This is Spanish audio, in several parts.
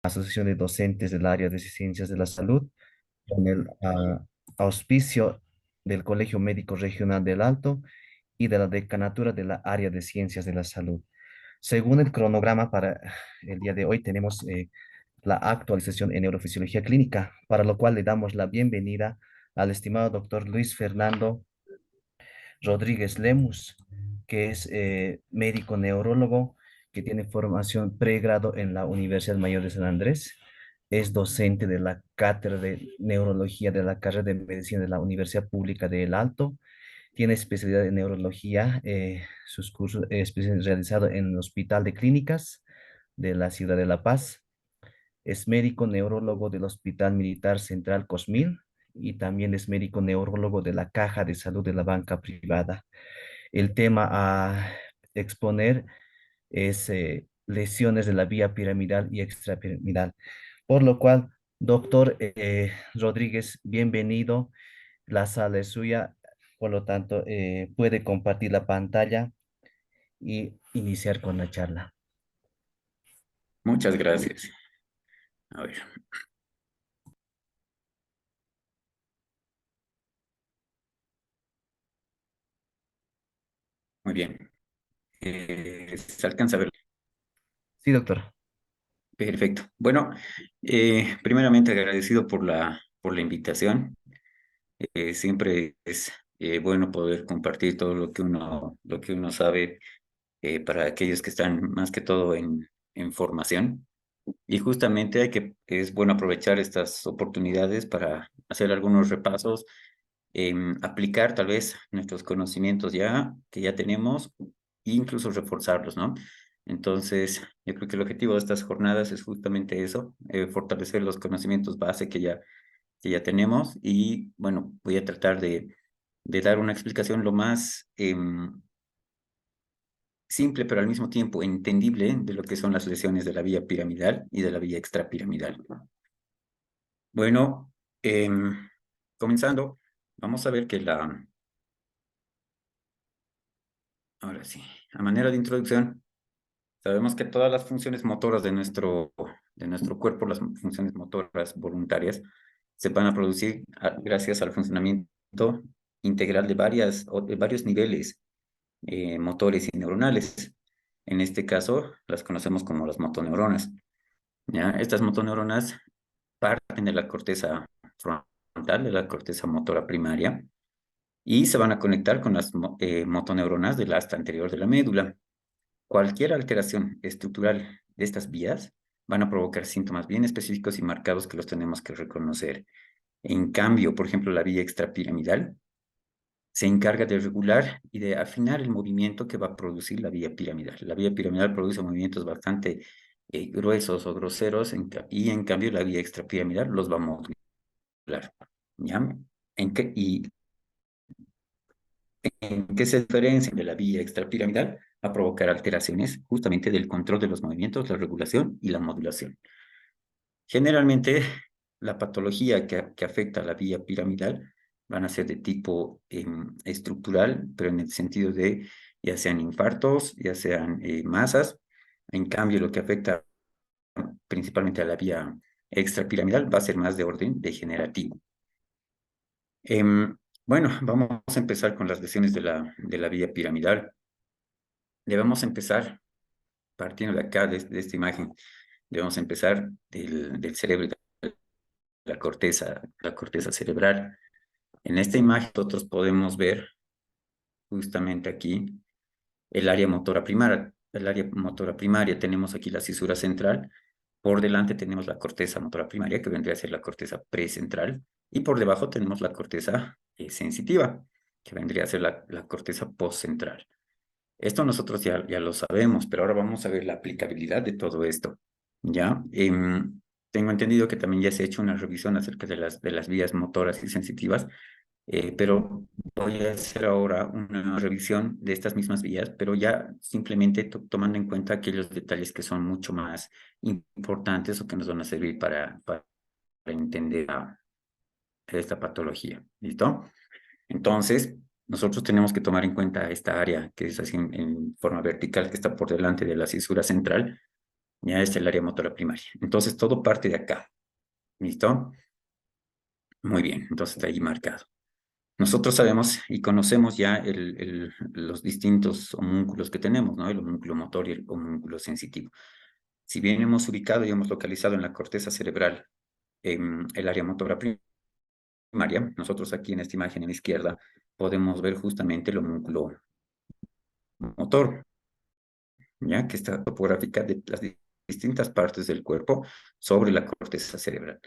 Asociación de Docentes del Área de Ciencias de la Salud, con el auspicio del Colegio Médico Regional del Alto y de la Decanatura de la Área de Ciencias de la Salud. Según el cronograma para el día de hoy, tenemos la actualización en neurofisiología clínica, para lo cual le damos la bienvenida al estimado doctor Luis Fernando Rodríguez Lemus, que es médico neurólogo, que tiene formación pregrado en la Universidad Mayor de San Andrés. Es docente de la Cátedra de Neurología de la carrera de Medicina de la Universidad Pública de El Alto. Tiene especialidad en neurología, sus cursos realizados en el Hospital de Clínicas de la ciudad de La Paz. Es médico neurólogo del Hospital Militar Central Cosmil y también es médico neurólogo de la Caja de Salud de la Banca Privada. El tema a exponer es lesiones de la vía piramidal y extrapiramidal. Por lo cual, doctor Rodríguez, bienvenido. La sala es suya. Por lo tanto, puede compartir la pantalla y iniciar con la charla. Muchas gracias. A ver, muy bien. ¿Se alcanza a ver? Sí, doctor. Perfecto. Bueno, primeramente agradecido por la invitación. Siempre es bueno poder compartir todo lo que uno sabe para aquellos que están más que todo en formación. Y justamente es bueno aprovechar estas oportunidades para hacer algunos repasos, aplicar tal vez nuestros conocimientos que ya tenemos e incluso reforzarlos, ¿no? Entonces, yo creo que el objetivo de estas jornadas es justamente eso, fortalecer los conocimientos base que ya tenemos y, bueno, voy a tratar de dar una explicación lo más simple, pero al mismo tiempo entendible de lo que son las lesiones de la vía piramidal y de la vía extrapiramidal. Bueno, comenzando, vamos a ver que ahora sí, a manera de introducción, sabemos que todas las funciones motoras de nuestro cuerpo, las funciones motoras voluntarias, se van a producir gracias al funcionamiento integral de varios niveles motores y neuronales. En este caso, las conocemos como las motoneuronas. ¿Ya? Estas motoneuronas parten de la corteza frontal, de la corteza motora primaria, y se van a conectar con las motoneuronas del asta anterior de la médula. Cualquier alteración estructural de estas vías van a provocar síntomas bien específicos y marcados que los tenemos que reconocer. En cambio, por ejemplo, la vía extrapiramidal se encarga de regular y de afinar el movimiento que va a producir la vía piramidal. La vía piramidal produce movimientos bastante gruesos o groseros y en cambio la vía extrapiramidal los va a modular. ¿Ya? ¿Y en qué se diferencia de la vía extrapiramidal? A provocar alteraciones justamente del control de los movimientos, la regulación y la modulación. Generalmente, la patología que afecta a la vía piramidal van a ser de tipo estructural, pero en el sentido de ya sean infartos, ya sean masas. En cambio, lo que afecta principalmente a la vía extrapiramidal va a ser más de orden degenerativo. Em, bueno, vamos a empezar con las lesiones de la vía piramidal. Debemos empezar partiendo de acá, de esta imagen. Debemos empezar del cerebro, la corteza cerebral. En esta imagen nosotros podemos ver justamente aquí el área motora primaria. El área motora primaria tenemos aquí la cisura central. Por delante tenemos la corteza motora primaria, que vendría a ser la corteza precentral. Y por debajo tenemos la corteza sensitiva, que vendría a ser la corteza postcentral. Esto nosotros ya lo sabemos, pero ahora vamos a ver la aplicabilidad de todo esto. ¿Ya? Tengo entendido que también ya se ha hecho una revisión acerca de las vías motoras y sensitivas, pero voy a hacer ahora una revisión de estas mismas vías, pero ya simplemente tomando en cuenta aquellos detalles que son mucho más importantes o que nos van a servir para entender esta patología. ¿Listo? Entonces, nosotros tenemos que tomar en cuenta esta área que es así en forma vertical, que está por delante de la cisura central. Ya es el área motora primaria. Entonces, todo parte de acá. ¿Listo? Muy bien, entonces está ahí marcado. Nosotros sabemos y conocemos ya los distintos homúnculos que tenemos, ¿no? El homúnculo motor y el homúnculo sensitivo. Si bien hemos ubicado y hemos localizado en la corteza cerebral el área motora primaria, nosotros aquí en esta imagen en la izquierda podemos ver justamente el homúnculo motor, ¿ya? Que está topográfica de las distintas partes del cuerpo sobre la corteza cerebral.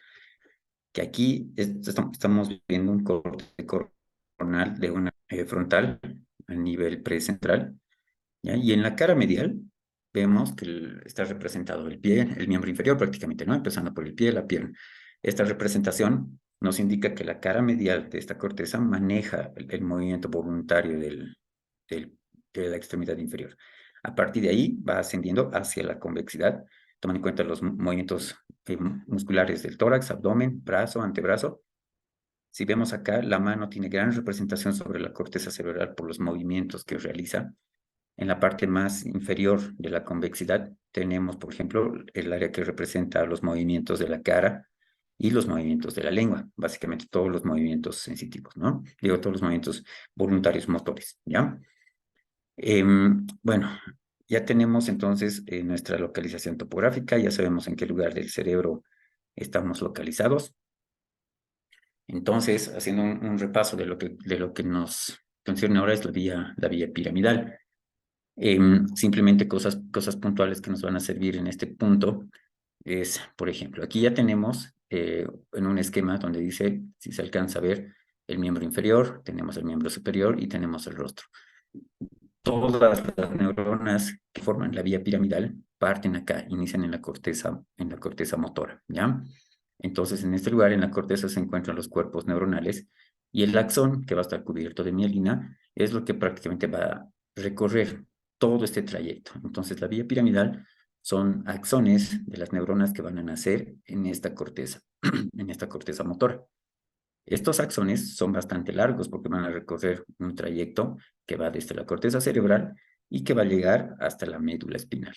Que aquí estamos viendo un corte coronal de una frontal a nivel precentral, ¿ya? Y en la cara medial vemos que está representado el pie, el miembro inferior prácticamente, ¿no? Empezando por el pie, la pierna. Esta representación nos indica que la cara medial de esta corteza maneja el movimiento voluntario de la extremidad inferior. A partir de ahí va ascendiendo hacia la convexidad, tomando en cuenta los movimientos musculares del tórax, abdomen, brazo, antebrazo. Si vemos acá, la mano tiene gran representación sobre la corteza cerebral por los movimientos que realiza. En la parte más inferior de la convexidad tenemos, por ejemplo, el área que representa los movimientos de la cara y los movimientos de la lengua, básicamente todos los movimientos sensitivos, ¿no? Digo, todos los movimientos voluntarios motores, ¿ya? Bueno, ya tenemos entonces nuestra localización topográfica, ya sabemos en qué lugar del cerebro estamos localizados. Entonces, haciendo un repaso de lo que nos concierne ahora es la vía piramidal. Simplemente cosas puntuales que nos van a servir en este punto es, por ejemplo, aquí ya tenemos en un esquema donde dice, si se alcanza a ver, el miembro inferior, tenemos el miembro superior y tenemos el rostro. Todas las neuronas que forman la vía piramidal parten acá, inician en la corteza motora, ¿ya? Entonces, en este lugar, en la corteza, se encuentran los cuerpos neuronales y el axón, que va a estar cubierto de mielina, es lo que prácticamente va a recorrer todo este trayecto. Entonces, la vía piramidal son axones de las neuronas que van a nacer en esta corteza, en esta corteza motora. Estos axones son bastante largos porque van a recorrer un trayecto que va desde la corteza cerebral y que va a llegar hasta la médula espinal,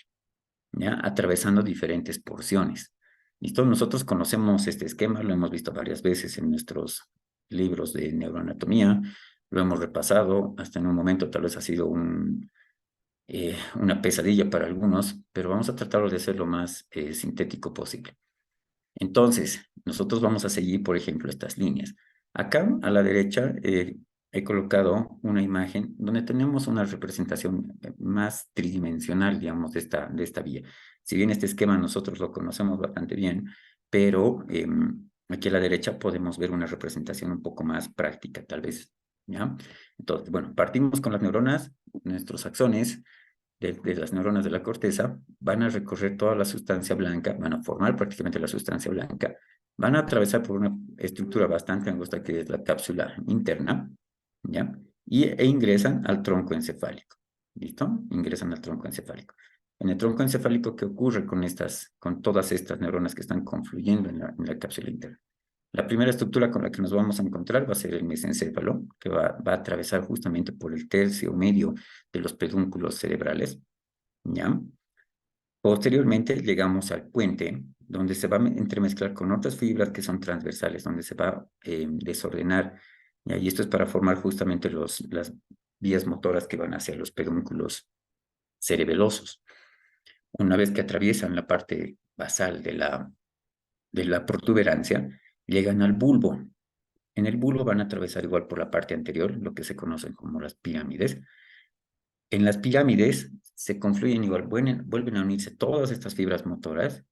¿ya? Atravesando diferentes porciones. ¿Listo? Nosotros conocemos este esquema, lo hemos visto varias veces en nuestros libros de neuroanatomía, lo hemos repasado, hasta en un momento tal vez ha sido una pesadilla para algunos, pero vamos a tratar de ser lo más sintético posible. Entonces, nosotros vamos a seguir, por ejemplo, estas líneas. Acá, a la derecha, he colocado una imagen donde tenemos una representación más tridimensional, digamos, de esta vía. Si bien este esquema nosotros lo conocemos bastante bien, pero aquí a la derecha podemos ver una representación un poco más práctica, tal vez, ¿ya? Entonces, bueno, partimos con las neuronas, nuestros axones, de las neuronas de la corteza, van a recorrer toda la sustancia blanca, van a formar prácticamente la sustancia blanca, van a atravesar por una estructura bastante angosta que es la cápsula interna, ¿ya? E ingresan al tronco encefálico, ¿listo? Ingresan al tronco encefálico. En el tronco encefálico, ¿qué ocurre con todas estas neuronas que están confluyendo en la cápsula interna? La primera estructura con la que nos vamos a encontrar va a ser el mesencéfalo, que va a atravesar justamente por el tercio medio de los pedúnculos cerebrales, ¿ya? Posteriormente llegamos al puente, donde se va a entremezclar con otras fibras que son transversales, donde se va a desordenar, ¿ya? Y esto es para formar justamente las vías motoras que van hacia los pedúnculos cerebelosos. Una vez que atraviesan la parte basal de la protuberancia, llegan al bulbo. En el bulbo van a atravesar igual por la parte anterior, lo que se conocen como las pirámides. En las pirámides se confluyen igual, vuelven a unirse todas estas fibras motoras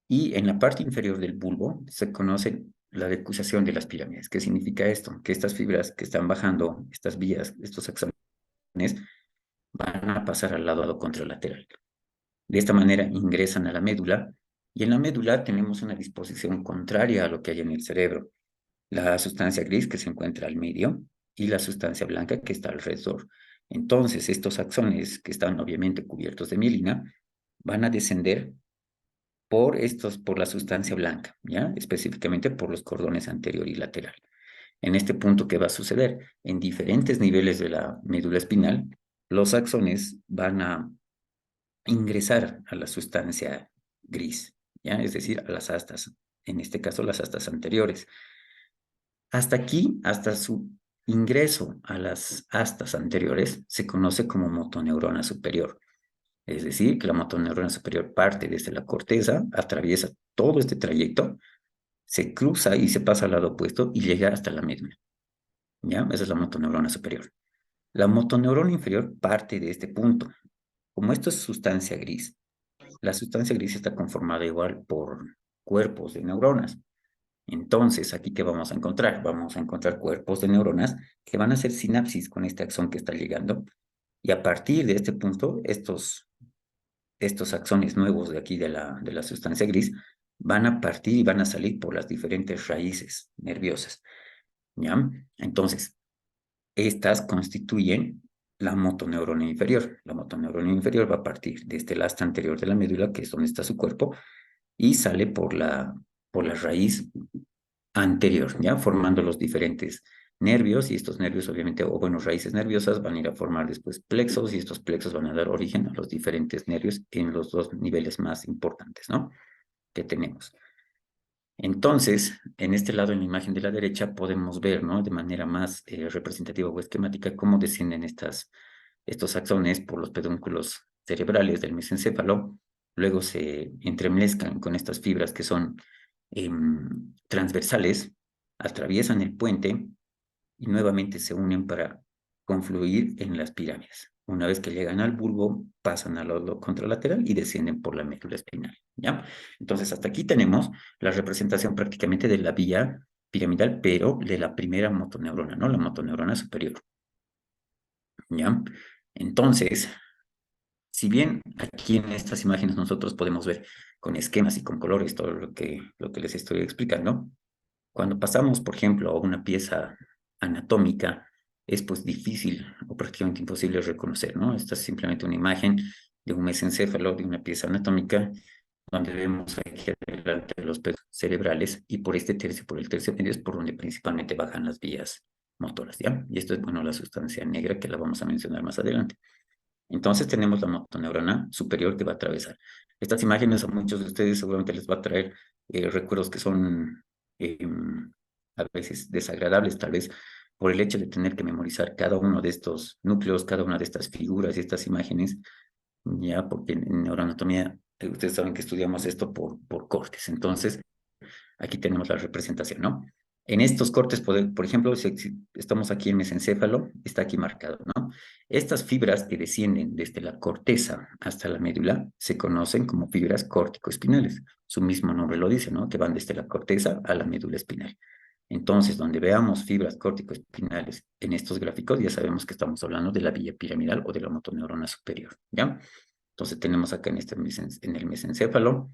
y en la parte inferior del bulbo se conoce la decusación de las pirámides. ¿Qué significa esto? Que estas fibras que están bajando, estas vías, estos axones, van a pasar al lado contralateral. De esta manera ingresan a la médula y en la médula tenemos una disposición contraria a lo que hay en el cerebro. La sustancia gris que se encuentra al medio y la sustancia blanca que está alrededor. Entonces, estos axones que están obviamente cubiertos de mielina van a descender por la sustancia blanca, ¿ya? Específicamente por los cordones anterior y lateral. En este punto, ¿qué va a suceder? En diferentes niveles de la médula espinal, los axones van a ingresar a la sustancia gris, ¿ya? Es decir, a las astas, en este caso las astas anteriores. Hasta aquí, hasta su ingreso a las astas anteriores, se conoce como motoneurona superior. Es decir, que la motoneurona superior parte desde la corteza, atraviesa todo este trayecto, se cruza y se pasa al lado opuesto y llega hasta la médula. ¿Ya? Esa es la motoneurona superior. La motoneurona inferior parte de este punto. Como esto es sustancia gris, la sustancia gris está conformada igual por cuerpos de neuronas. Entonces, ¿aquí qué vamos a encontrar? Vamos a encontrar cuerpos de neuronas que van a hacer sinapsis con este axón que está llegando. Y a partir de este punto, estos axones nuevos de aquí de la sustancia gris van a partir y van a salir por las diferentes raíces nerviosas. ¿Ya? Entonces, estas constituyen la motoneurona inferior. La motoneurona inferior va a partir desde el asta anterior de la médula, que es donde está su cuerpo, y sale por la raíz anterior, ¿ya? Formando los diferentes nervios, y estos nervios obviamente, o bueno, raíces nerviosas van a ir a formar después plexos, y estos plexos van a dar origen a los diferentes nervios en los dos niveles más importantes, ¿no? Que tenemos. Entonces, en este lado, en la imagen de la derecha, podemos ver, ¿no? De manera más representativa o esquemática cómo descienden estos axones por los pedúnculos cerebrales del mesencéfalo, luego se entremezclan con estas fibras que son transversales, atraviesan el puente y nuevamente se unen para confluir en las pirámides. Una vez que llegan al bulbo, pasan al lodo contralateral y descienden por la médula espinal, ¿ya? Entonces, hasta aquí tenemos la representación prácticamente de la vía piramidal, pero de la primera motoneurona, ¿no? La motoneurona superior, ¿ya? Entonces, si bien aquí en estas imágenes nosotros podemos ver con esquemas y con colores todo lo que les estoy explicando, cuando pasamos, por ejemplo, a una pieza anatómica, es pues difícil o prácticamente imposible reconocer, ¿no? Esta es simplemente una imagen de un mesencéfalo, de una pieza anatómica, donde vemos aquí adelante los pedos cerebrales y por este tercio, por el tercio medio, es por donde principalmente bajan las vías motoras, ¿ya? Y esto es, bueno, la sustancia negra que la vamos a mencionar más adelante. Entonces tenemos la motoneurona superior que va a atravesar. Estas imágenes a muchos de ustedes seguramente les va a traer recuerdos que son a veces desagradables, tal vez por el hecho de tener que memorizar cada uno de estos núcleos, cada una de estas figuras y estas imágenes, ya porque en neuroanatomía ustedes saben que estudiamos esto por cortes. Entonces, aquí tenemos la representación, ¿no? En estos cortes, por ejemplo, si estamos aquí en mesencéfalo, está aquí marcado, ¿no? Estas fibras que descienden desde la corteza hasta la médula se conocen como fibras córtico-espinales. Su mismo nombre lo dice, ¿no? Que van desde la corteza a la médula espinal. Entonces, donde veamos fibras córtico-espinales en estos gráficos, ya sabemos que estamos hablando de la vía piramidal o de la motoneurona superior, ¿ya? Entonces, tenemos acá en el mesencéfalo,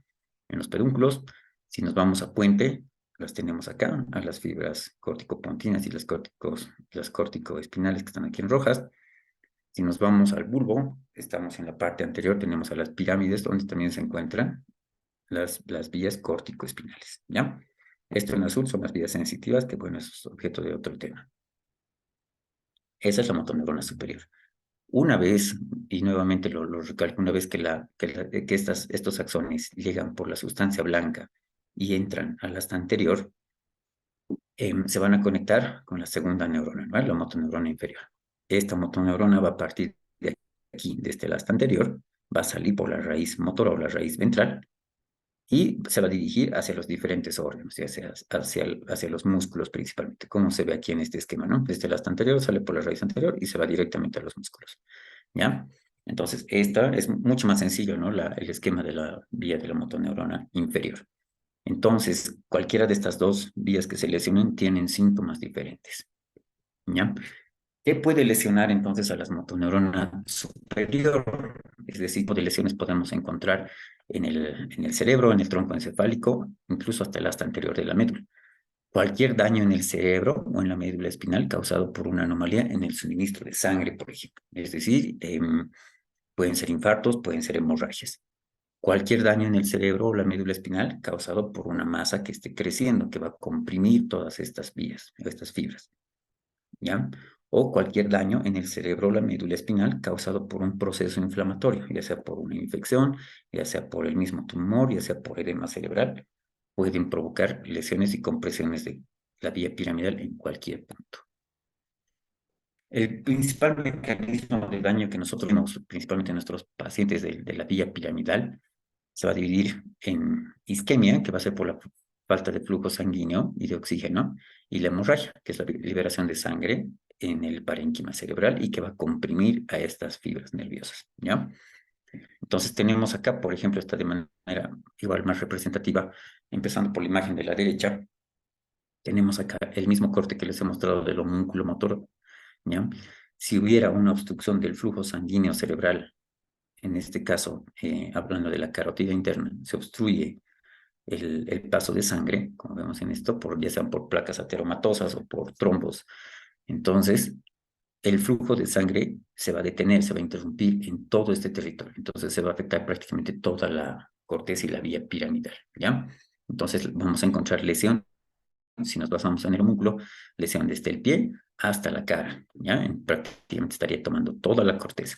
en los pedúnculos. Si nos vamos a puente, las tenemos acá, a las fibras córtico-pontinas y las córtico-espinales que están aquí en rojas. Si nos vamos al bulbo, estamos en la parte anterior, tenemos a las pirámides, donde también se encuentran las vías córtico-espinales, ¿ya? Esto en azul son las vías sensitivas, que bueno, es objeto de otro tema. Esa es la motoneurona superior. Una vez, y nuevamente lo recalco, una vez que estos axones llegan por la sustancia blanca y entran al asta anterior, se van a conectar con la segunda neurona, ¿no? La motoneurona inferior. Esta motoneurona va a partir de aquí, desde el asta anterior, va a salir por la raíz motora o la raíz ventral y se va a dirigir hacia los diferentes órganos, y hacia los músculos principalmente, como se ve aquí en este esquema, ¿no? Desde el asta anterior sale por la raíz anterior y se va directamente a los músculos, ¿ya? Entonces, esta es mucho más sencillo, ¿no? El esquema de la vía de la motoneurona inferior. Entonces, cualquiera de estas dos vías que se lesionen tienen síntomas diferentes, ¿ya? ¿Qué puede lesionar entonces a las motoneurona superior? Es decir, tipo de lesiones podemos encontrar en el cerebro, en el tronco encefálico, incluso hasta el asta anterior de la médula. Cualquier daño en el cerebro o en la médula espinal causado por una anomalía en el suministro de sangre, por ejemplo. Es decir, pueden ser infartos, pueden ser hemorragias. Cualquier daño en el cerebro o la médula espinal causado por una masa que esté creciendo, que va a comprimir todas estas vías, estas fibras, ¿ya? o cualquier daño en el cerebro o la médula espinal causado por un proceso inflamatorio, ya sea por una infección, ya sea por el mismo tumor, ya sea por edema cerebral, pueden provocar lesiones y compresiones de la vía piramidal en cualquier punto. El principal mecanismo de daño que nosotros vemos, principalmente en nuestros pacientes de la vía piramidal, se va a dividir en isquemia, que va a ser por la falta de flujo sanguíneo y de oxígeno, y la hemorragia, que es la liberación de sangre en el parénquima cerebral y que va a comprimir a estas fibras nerviosas, ¿ya? Entonces tenemos acá, por ejemplo, esta de manera igual más representativa, empezando por la imagen de la derecha, tenemos acá el mismo corte que les he mostrado del homúnculo motor, ¿ya? Si hubiera una obstrucción del flujo sanguíneo cerebral, en este caso, hablando de la carótida interna, se obstruye el paso de sangre, como vemos en esto, ya sean por placas ateromatosas o por trombos. Entonces, el flujo de sangre se va a detener, se va a interrumpir en todo este territorio. Entonces, se va a afectar prácticamente toda la corteza y la vía piramidal, ¿ya? Entonces, vamos a encontrar lesión, si nos basamos en el homúnculo, lesión desde el pie hasta la cara, ¿ya? Prácticamente estaría tomando toda la corteza.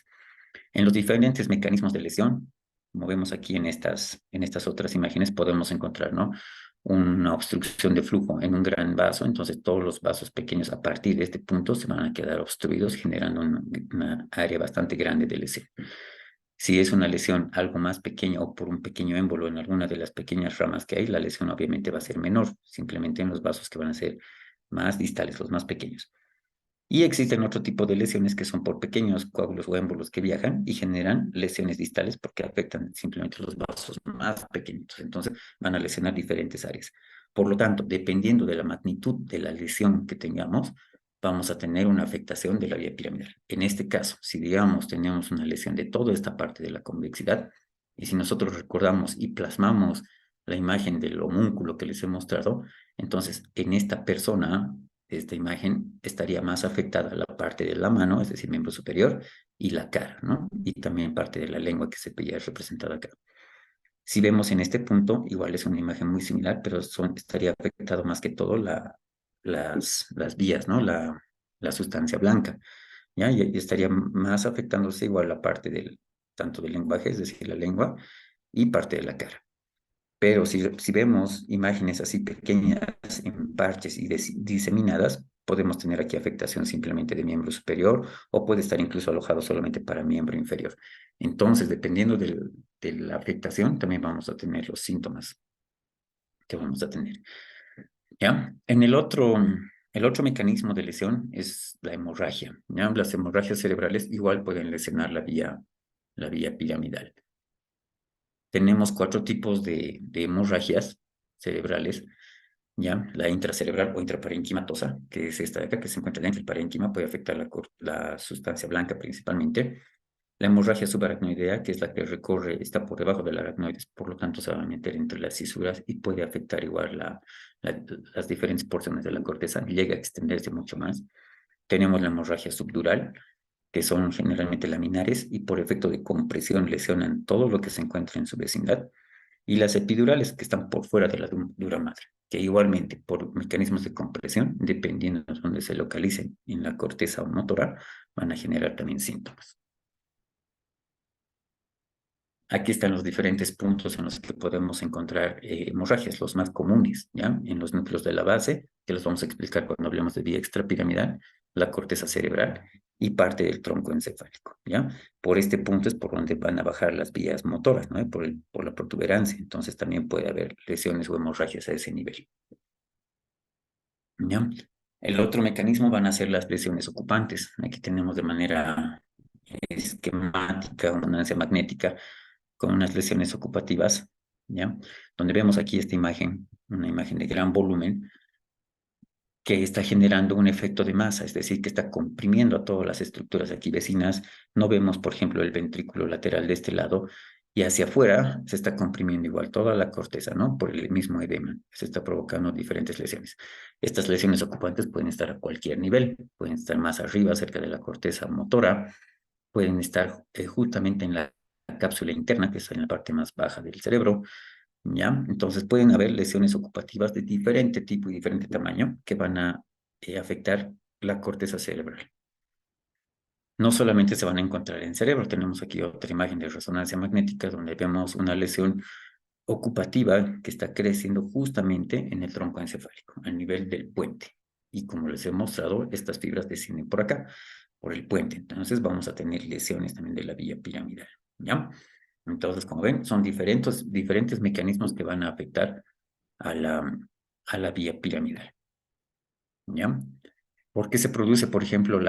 En los diferentes mecanismos de lesión, como vemos aquí en estas otras imágenes, podemos encontrar, ¿no?, una obstrucción de flujo en un gran vaso, entonces todos los vasos pequeños a partir de este punto se van a quedar obstruidos, generando una área bastante grande de lesión. Si es una lesión algo más pequeña o por un pequeño émbolo en alguna de las pequeñas ramas que hay, la lesión obviamente va a ser menor, simplemente en los vasos que van a ser más distales, los más pequeños. Y existen otro tipo de lesiones que son por pequeños coágulos o émbolos que viajan y generan lesiones distales porque afectan simplemente los vasos más pequeñitos. Entonces van a lesionar diferentes áreas. Por lo tanto, dependiendo de la magnitud de la lesión que tengamos, vamos a tener una afectación de la vía piramidal. En este caso, si digamos tenemos una lesión de toda esta parte de la convexidad, y si nosotros recordamos y plasmamos la imagen del homúnculo que les he mostrado, entonces en esta persona esta imagen estaría más afectada la parte de la mano, es decir, miembro superior, y la cara, ¿no? Y también parte de la lengua que se veía representada acá. Si vemos en este punto, igual es una imagen muy similar, pero estaría afectado más que todo las vías, ¿no? La sustancia blanca, ¿ya? Y estaría más afectándose igual la parte tanto del lenguaje, es decir, la lengua, y parte de la cara. Pero si vemos imágenes así pequeñas, en parches y diseminadas, podemos tener aquí afectación simplemente de miembro superior o puede estar incluso alojado solamente para miembro inferior. Entonces, dependiendo de la afectación, también vamos a tener los síntomas que vamos a tener. ¿Ya? El otro mecanismo de lesión es la hemorragia, ¿ya? Las hemorragias cerebrales igual pueden lesionar la vía piramidal. Tenemos 4 tipos de hemorragias cerebrales, ¿ya? La intracerebral o intraparenquimatosa, que es esta de acá, que se encuentra dentro del parénquima, puede afectar la sustancia blanca principalmente. La hemorragia subaracnoidea, que es la que recorre, está por debajo del aracnoides, por lo tanto se va a meter entre las cisuras y puede afectar igual las diferentes porciones de la corteza, llega a extenderse mucho más. Tenemos la hemorragia subdural, que son generalmente laminares y por efecto de compresión lesionan todo lo que se encuentra en su vecindad, y las epidurales que están por fuera de la dura madre, que igualmente por mecanismos de compresión, dependiendo de dónde se localicen en la corteza o motora, van a generar también síntomas. Aquí están los diferentes puntos en los que podemos encontrar hemorragias, los más comunes, ¿ya? En los núcleos de la base, que los vamos a explicar cuando hablemos de vía extrapiramidal, la corteza cerebral y parte del tronco encefálico, ¿ya? Por este punto es por donde van a bajar las vías motoras, ¿no? Por la protuberancia, entonces también puede haber lesiones o hemorragias a ese nivel, ¿ya? El otro mecanismo van a ser las lesiones ocupantes. Aquí tenemos de manera esquemática, una resonancia magnética, con unas lesiones ocupativas, ¿ya? Donde vemos aquí esta imagen, una imagen de gran volumen, que está generando un efecto de masa, es decir, que está comprimiendo a todas las estructuras aquí vecinas. No vemos, por ejemplo, el ventrículo lateral de este lado, y hacia afuera se está comprimiendo igual toda la corteza, ¿no? Por el mismo edema, se está provocando diferentes lesiones. Estas lesiones ocupantes pueden estar a cualquier nivel, pueden estar más arriba, cerca de la corteza motora, pueden estar justamente en la cápsula interna, que está en la parte más baja del cerebro, ¿ya? Entonces pueden haber lesiones ocupativas de diferente tipo y diferente tamaño que van a afectar la corteza cerebral. No solamente se van a encontrar en el cerebro, tenemos aquí otra imagen de resonancia magnética donde vemos una lesión ocupativa que está creciendo justamente en el tronco encefálico, a nivel del puente. Y como les he mostrado, estas fibras descienden por acá, por el puente. Entonces vamos a tener lesiones también de la vía piramidal, ¿ya? Entonces, como ven, son diferentes mecanismos que van a afectar a la vía piramidal, ¿ya? ¿Por qué se produce, por ejemplo,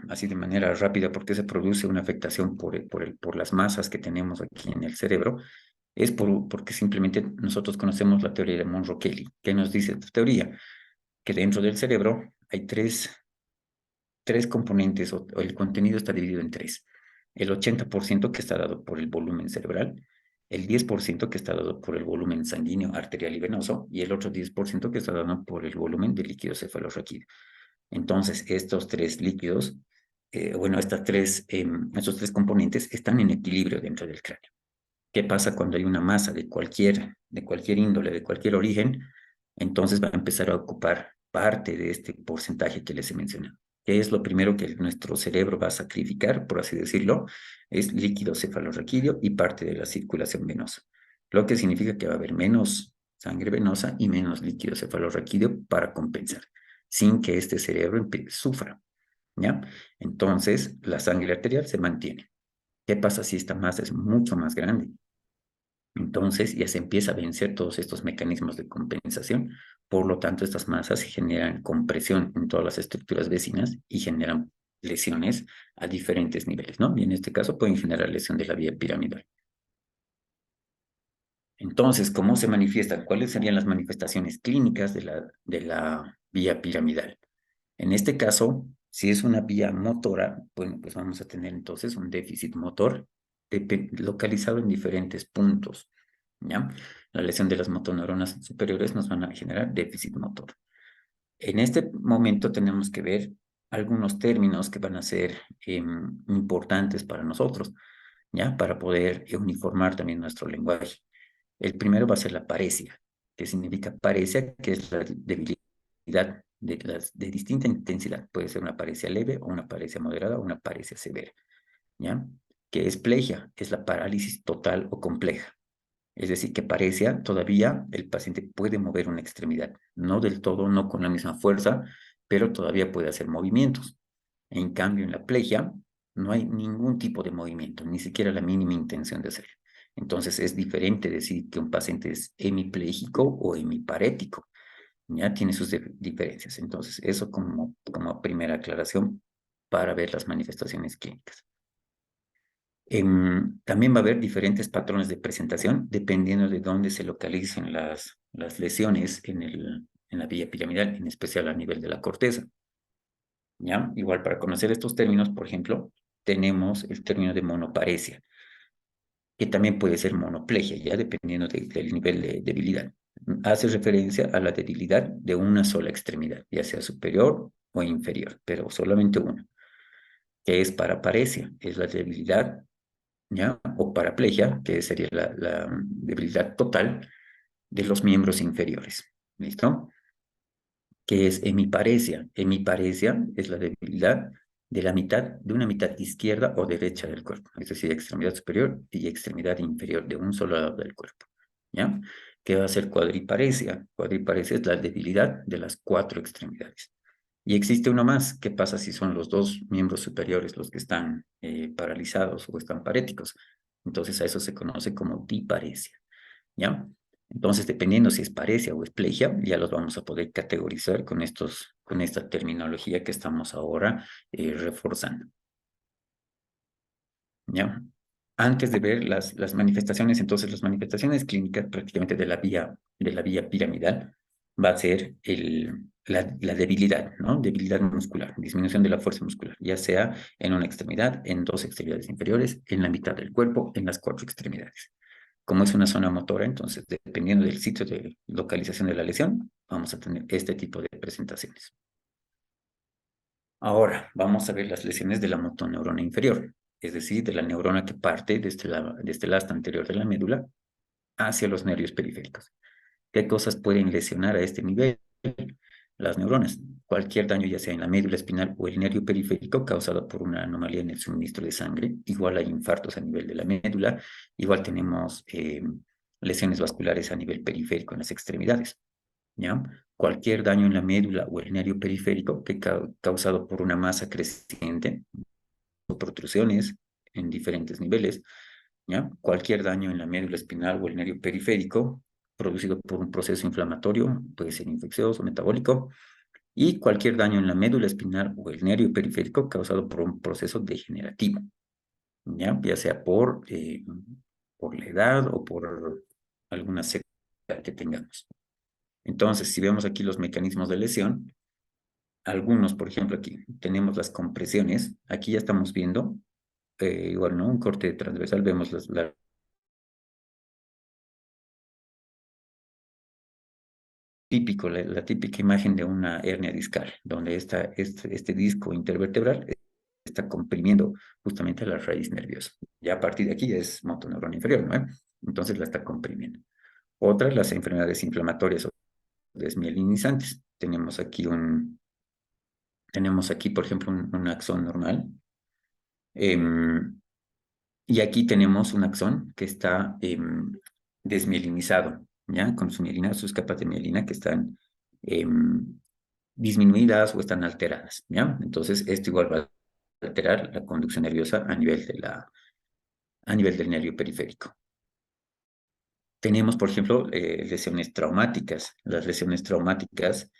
así de manera rápida, por qué se produce una afectación por las masas que tenemos aquí en el cerebro? Es porque simplemente nosotros conocemos la teoría de Monroe-Kelly. ¿Qué nos dice esta teoría? Que dentro del cerebro hay tres componentes, o el contenido está dividido en tres. El 80% que está dado por el volumen cerebral, el 10% que está dado por el volumen sanguíneo, arterial y venoso, y el otro 10% que está dado por el volumen de líquido cefalorraquídeo. Entonces, estos tres líquidos, bueno, estos tres componentes están en equilibrio dentro del cráneo. ¿Qué pasa cuando hay una masa de cualquier índole, de cualquier origen? Entonces va a empezar a ocupar parte de este porcentaje que les he mencionado. ¿Qué es lo primero que nuestro cerebro va a sacrificar, por así decirlo? Es líquido cefalorraquídeo y parte de la circulación venosa. Lo que significa que va a haber menos sangre venosa y menos líquido cefalorraquídeo para compensar, sin que este cerebro sufra, ¿ya? Entonces, la sangre arterial se mantiene. ¿Qué pasa si esta masa es mucho más grande? Entonces ya se empieza a vencer todos estos mecanismos de compensación. Por lo tanto, estas masas generan compresión en todas las estructuras vecinas y generan lesiones a diferentes niveles, ¿no? Y en este caso pueden generar lesión de la vía piramidal. Entonces, ¿cómo se manifiestan? ¿Cuáles serían las manifestaciones clínicas de la vía piramidal? En este caso, si es una vía motora, bueno, pues vamos a tener entonces un déficit motor localizado en diferentes puntos, ¿ya? La lesión de las motoneuronas superiores nos van a generar déficit motor. En este momento tenemos que ver algunos términos que van a ser importantes para nosotros, ¿ya? Para poder uniformar también nuestro lenguaje. El primero va a ser la paresia, que significa paresia, que es la debilidad de distinta intensidad. Puede ser una paresia leve o una paresia moderada o una paresia severa, ¿ya? Que es plegia, es la parálisis total o compleja. Es decir, que parecia todavía el paciente puede mover una extremidad, no del todo, no con la misma fuerza, pero todavía puede hacer movimientos. En cambio, en la plegia no hay ningún tipo de movimiento, ni siquiera la mínima intención de hacerlo. Entonces es diferente decir que un paciente es hemipléjico o hemiparético. Ya tiene sus diferencias. Entonces, eso como primera aclaración para ver las manifestaciones clínicas. También va a haber diferentes patrones de presentación dependiendo de dónde se localicen las lesiones en la vía piramidal, en especial a nivel de la corteza. ¿Ya? Igual para conocer estos términos, por ejemplo, tenemos el término de monoparesia, que también puede ser monoplegia, ya dependiendo del nivel de debilidad. Hace referencia a la debilidad de una sola extremidad, ya sea superior o inferior, pero solamente una, que es paraparesia, es la debilidad, ¿ya? O paraplegia, que sería la debilidad total de los miembros inferiores. ¿Listo? Que es hemiparesia. Hemiparesia es la debilidad de una mitad izquierda o derecha del cuerpo, es decir, extremidad superior y extremidad inferior de un solo lado del cuerpo, ¿ya? ¿Qué va a ser cuadriparesia? Cuadriparesia es la debilidad de las cuatro extremidades. Y existe uno más. ¿Qué pasa si son los dos miembros superiores los que están paralizados o están paréticos? Entonces a eso se conoce como diparesia, ¿ya? Entonces, dependiendo si es paresia o es plegia, ya los vamos a poder categorizar con esta terminología que estamos ahora reforzando, ¿ya? Antes de ver las manifestaciones, entonces las manifestaciones clínicas prácticamente de la vía piramidal va a ser la debilidad, ¿no? Debilidad muscular, disminución de la fuerza muscular, ya sea en una extremidad, en dos extremidades inferiores, en la mitad del cuerpo, en las cuatro extremidades. Como es una zona motora, entonces, dependiendo del sitio de localización de la lesión, vamos a tener este tipo de presentaciones. Ahora, vamos a ver las lesiones de la motoneurona inferior, es decir, de la neurona que parte desde el asta anterior de la médula hacia los nervios periféricos. ¿Qué cosas pueden lesionar a este nivel las neuronas? cualquier daño, ya sea en la médula espinal o el nervio periférico, causado por una anomalía en el suministro de sangre. Igual hay infartos a nivel de la médula, igual tenemos lesiones vasculares a nivel periférico en las extremidades, ¿ya? Cualquier daño en la médula o el nervio periférico causado por una masa creciente o protrusiones en diferentes niveles, ¿ya? Cualquier daño en la médula espinal o el nervio periférico producido por un proceso inflamatorio, puede ser infeccioso, metabólico, y cualquier daño en la médula espinal o el nervio periférico causado por un proceso degenerativo, ya sea por la edad o por alguna secuela que tengamos. Entonces, si vemos aquí los mecanismos de lesión, algunos, por ejemplo, aquí tenemos las compresiones, aquí ya estamos viendo, igual, ¿no? Un corte transversal, vemos la la típica imagen de una hernia discal, donde este disco intervertebral está comprimiendo justamente la raíz nerviosa. Ya a partir de aquí es motoneurona inferior, ¿no? Entonces la está comprimiendo. Otra, las enfermedades inflamatorias o desmielinizantes. Tenemos aquí, por ejemplo, un axón normal. Y aquí tenemos un axón que está desmielinizado, ¿ya? Con su mielina, sus capas de mielina que están disminuidas o están alteradas, ¿ya? Entonces, esto igual va a alterar la conducción nerviosa a nivel del nervio periférico. Tenemos, por ejemplo, lesiones traumáticas. Las lesiones traumáticas,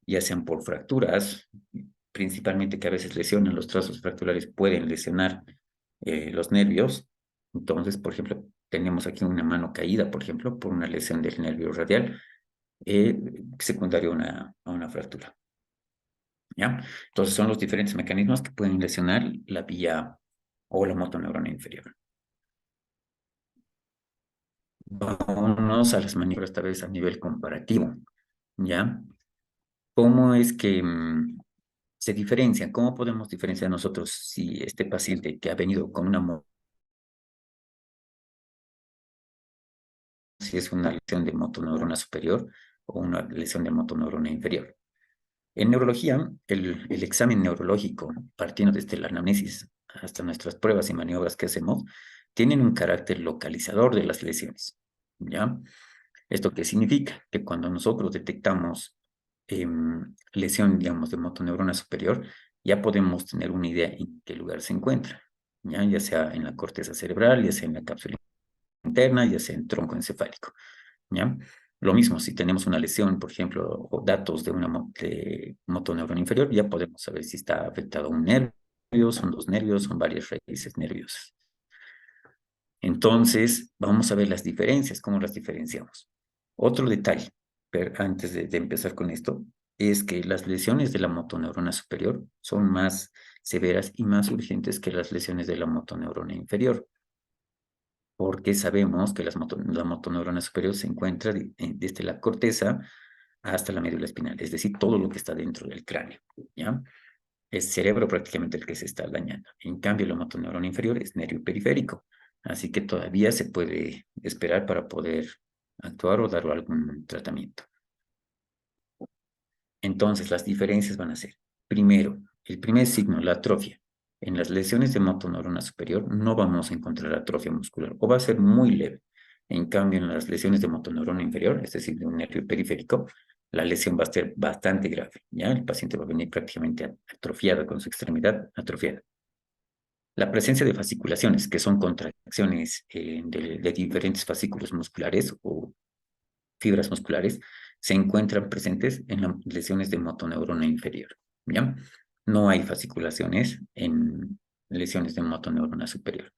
ya sean por fracturas, principalmente que a veces lesionan los trazos fracturares, pueden lesionar los nervios. Entonces, por ejemplo, tenemos aquí una mano caída, por ejemplo, por una lesión del nervio radial, secundario a una fractura, ¿ya? Entonces, son los diferentes mecanismos que pueden lesionar la vía o la motoneurona inferior. Vámonos a las maniobras esta vez a nivel comparativo, ¿ya? ¿Cómo es que se diferencian? ¿Cómo podemos diferenciar nosotros si este paciente que ha venido con si es una lesión de motoneurona superior o una lesión de motoneurona inferior? En neurología, el examen neurológico, partiendo desde la anamnesis hasta nuestras pruebas y maniobras que hacemos, tienen un carácter localizador de las lesiones, ¿ya? ¿Esto qué significa? Que cuando nosotros detectamos lesión, digamos, de motoneurona superior, ya podemos tener una idea en qué lugar se encuentra, ya sea en la corteza cerebral, ya sea en la cápsula interna, ya sea en tronco encefálico, ¿ya? Lo mismo, si tenemos una lesión, por ejemplo, o datos de una motoneurona inferior, ya podemos saber si está afectado un nervio, son dos nervios, son varias raíces nerviosas. Entonces, vamos a ver las diferencias, cómo las diferenciamos. Otro detalle, antes de empezar con esto, es que las lesiones de la motoneurona superior son más severas y más urgentes que las lesiones de la motoneurona inferior, porque sabemos que la motoneurona superior se encuentra desde la corteza hasta la médula espinal, es decir, todo lo que está dentro del cráneo, ¿ya? Es cerebro prácticamente el que se está dañando. En cambio, la motoneurona inferior es nervio periférico, así que todavía se puede esperar para poder actuar o dar algún tratamiento. Entonces, las diferencias van a ser, primero, el primer signo, la atrofia. En las lesiones de motoneurona superior no vamos a encontrar atrofia muscular o va a ser muy leve. En cambio, en las lesiones de motoneurona inferior, es decir, de un nervio periférico, la lesión va a ser bastante grave, ¿ya? El paciente va a venir prácticamente atrofiado, con su extremidad atrofiada. La presencia de fasciculaciones, que son contracciones de diferentes fascículos musculares o fibras musculares, se encuentran presentes en las lesiones de motoneurona inferior, ¿ya? No hay fasciculaciones en lesiones de motoneurona superior.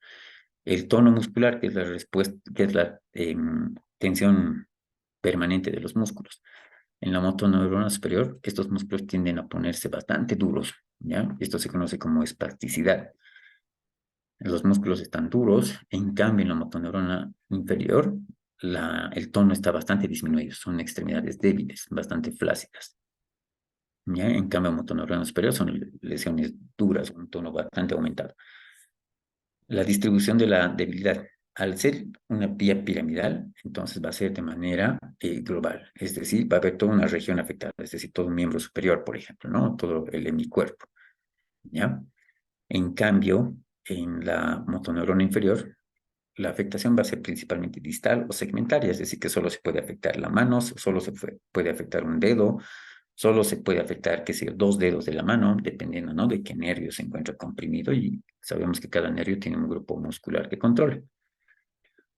El tono muscular, que es la respuesta, que es la tensión permanente de los músculos. En la motoneurona superior, estos músculos tienden a ponerse bastante duros, ¿ya? Esto se conoce como espasticidad. Los músculos están duros, en cambio en la motoneurona inferior, el tono está bastante disminuido, son extremidades débiles, bastante flácidas. ¿Ya? En cambio, motoneurona superior son lesiones duras, un tono bastante aumentado. La distribución de la debilidad. al ser una vía piramidal, entonces va a ser de manera global, es decir, va a haber toda una región afectada, es decir, todo un miembro superior, por ejemplo, ¿no? Todo el hemicuerpo, ¿ya? En cambio, en la motoneurona inferior, la afectación va a ser principalmente distal o segmentaria, es decir, que solo se puede afectar la mano, solo se puede afectar un dedo, solo se puede afectar, qué sé yo, 2 dedos de la mano, dependiendo, ¿no? De qué nervio se encuentra comprimido y sabemos que cada nervio tiene un grupo muscular que controla.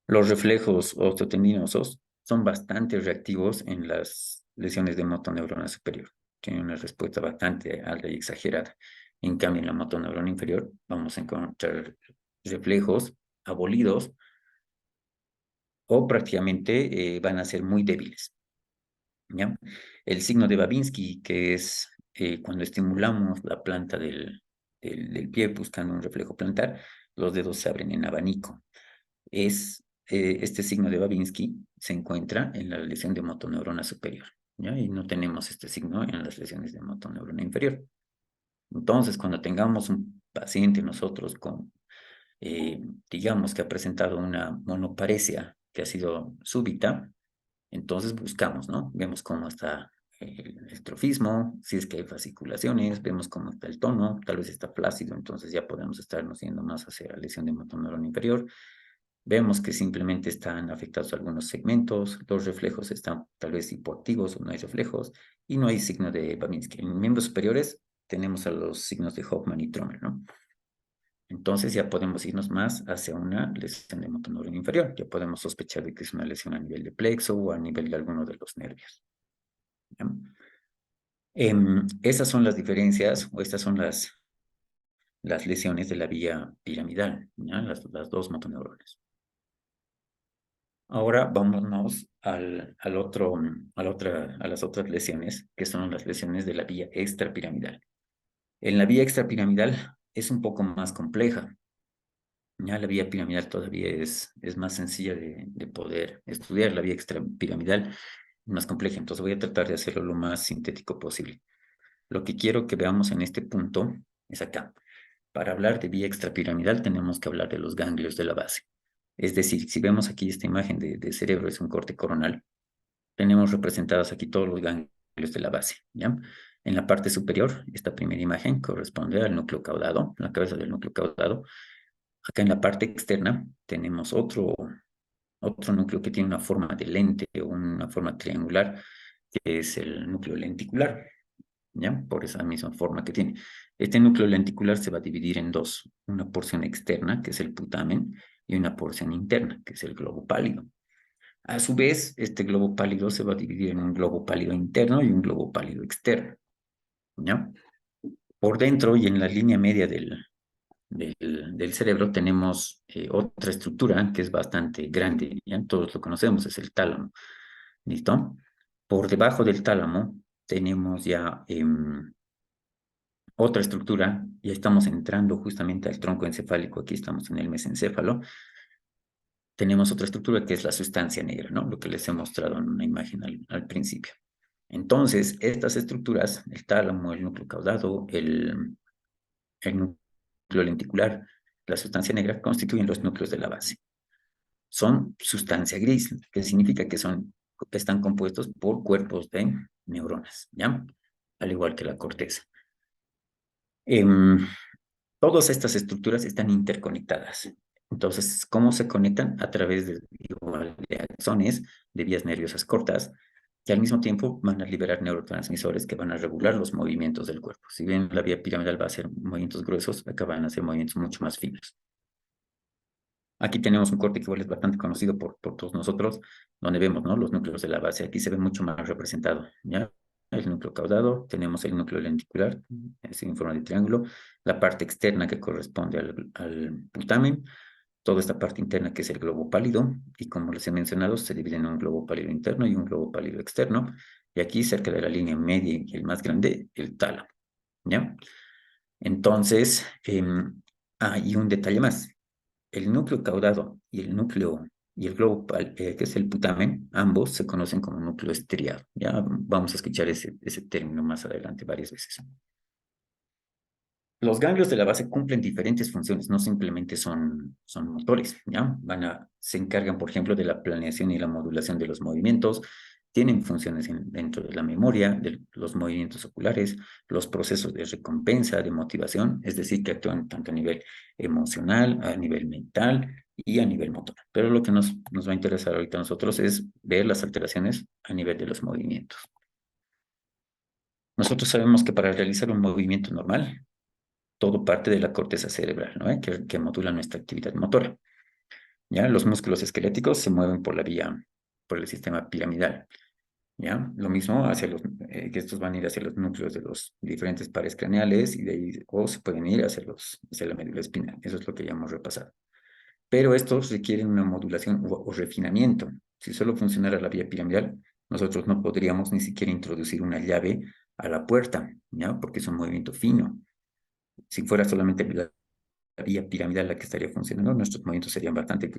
Los reflejos osteotendinosos son bastante reactivos en las lesiones de motoneurona superior. Tienen una respuesta bastante alta y exagerada. En cambio, en la motoneurona inferior vamos a encontrar reflejos abolidos o prácticamente van a ser muy débiles, ¿ya? El signo de Babinski, que es cuando estimulamos la planta del pie buscando un reflejo plantar, los dedos se abren en abanico. Este signo de Babinski se encuentra en la lesión de motoneurona superior, ¿ya? Y no tenemos este signo en las lesiones de motoneurona inferior. Entonces, cuando tengamos un paciente nosotros con, digamos que ha presentado una monoparesia que ha sido súbita, entonces buscamos, ¿no? Vemos cómo está el trofismo, si es que hay fasciculaciones, vemos cómo está el tono, tal vez está flácido, entonces ya podemos estarnos yendo más hacia la lesión de motoneurona inferior. Vemos que simplemente están afectados algunos segmentos, los reflejos están tal vez hipoactivos o no hay reflejos, y no hay signo de Babinski. En miembros superiores tenemos a los signos de Hoffman y Trommer, ¿no? Entonces ya podemos irnos más hacia una lesión de motoneurona inferior. Ya podemos sospechar de que es una lesión a nivel de plexo o a nivel de alguno de los nervios, ¿ya? Esas son las diferencias o estas son las lesiones de la vía piramidal, ¿ya? Las dos motoneuronas. Ahora vámonos a las otras lesiones, que son las lesiones de la vía extrapiramidal. En la vía extrapiramidal es un poco más compleja. Ya la vía piramidal todavía es más sencilla de poder estudiar. La vía extrapiramidal es más compleja, entonces voy a tratar de hacerlo lo más sintético posible. Lo que quiero que veamos en este punto es acá. Para hablar de vía extrapiramidal tenemos que hablar de los ganglios de la base. Es decir, si vemos aquí esta imagen de cerebro, es un corte coronal, tenemos representados aquí todos los ganglios de la base, ¿ya? En la parte superior, esta primera imagen corresponde al núcleo caudado, la cabeza del núcleo caudado. Acá en la parte externa tenemos otro núcleo que tiene una forma de lente o una forma triangular, que es el núcleo lenticular, ¿ya? Por esa misma forma que tiene. Este núcleo lenticular se va a dividir en dos, una porción externa, que es el putamen, y una porción interna, que es el globo pálido. A su vez, este globo pálido se va a dividir en un globo pálido interno y un globo pálido externo, ¿ya? Por dentro y en la línea media del cerebro tenemos otra estructura que es bastante grande, ¿ya? Todos lo conocemos, es el tálamo, ¿listo? Por debajo del tálamo tenemos ya otra estructura, ya estamos entrando justamente al tronco encefálico, aquí estamos en el mesencéfalo. Tenemos otra estructura que es la sustancia negra, ¿no? Lo que les he mostrado en una imagen al principio. Entonces, estas estructuras, el tálamo, el núcleo caudado, el núcleo lenticular, la sustancia negra, constituyen los núcleos de la base. Son sustancia gris, que significa que están compuestos por cuerpos de neuronas, ¿ya? Al igual que la corteza. Todas estas estructuras están interconectadas. Entonces, ¿cómo se conectan? A través de axones, de vías nerviosas cortas, que al mismo tiempo van a liberar neurotransmisores que van a regular los movimientos del cuerpo. Si bien la vía piramidal va a hacer movimientos gruesos, acá van a hacer movimientos mucho más finos. Aquí tenemos un corte que igual es bastante conocido por todos nosotros, donde vemos, ¿no?, los núcleos de la base. Aquí se ve mucho más representado, ¿ya? El núcleo caudado, tenemos el núcleo lenticular, es en forma de triángulo, la parte externa que corresponde al putamen, toda esta parte interna que es el globo pálido, y como les he mencionado, se divide en un globo pálido interno y un globo pálido externo, y aquí cerca de la línea media y el más grande, el tálamo, ¿ya? Entonces, y un detalle más, el núcleo caudado y el globo que es el putamen, ambos se conocen como núcleo estriado. Ya vamos a escuchar ese término más adelante varias veces. Los ganglios de la base cumplen diferentes funciones, no simplemente son motores, ¿ya? Se encargan, por ejemplo, de la planeación y la modulación de los movimientos, tienen funciones dentro de la memoria, de los movimientos oculares, los procesos de recompensa, de motivación, es decir, que actúan tanto a nivel emocional, a nivel mental y a nivel motor. Pero lo que nos va a interesar ahorita a nosotros es ver las alteraciones a nivel de los movimientos. Nosotros sabemos que para realizar un movimiento normal, todo parte de la corteza cerebral, ¿no? Que modula nuestra actividad motora. ¿Ya? Los músculos esqueléticos se mueven por el sistema piramidal. ¿Ya? Lo mismo que estos van a ir hacia los núcleos de los diferentes pares craneales y de ahí, o se pueden ir hacia la médula espinal. Eso es lo que ya hemos repasado. Pero estos requieren una modulación o refinamiento. Si solo funcionara la vía piramidal, nosotros no podríamos ni siquiera introducir una llave a la puerta, ¿ya? Porque es un movimiento fino. Si fuera solamente la vía piramidal la que estaría funcionando, nuestros movimientos serían bastante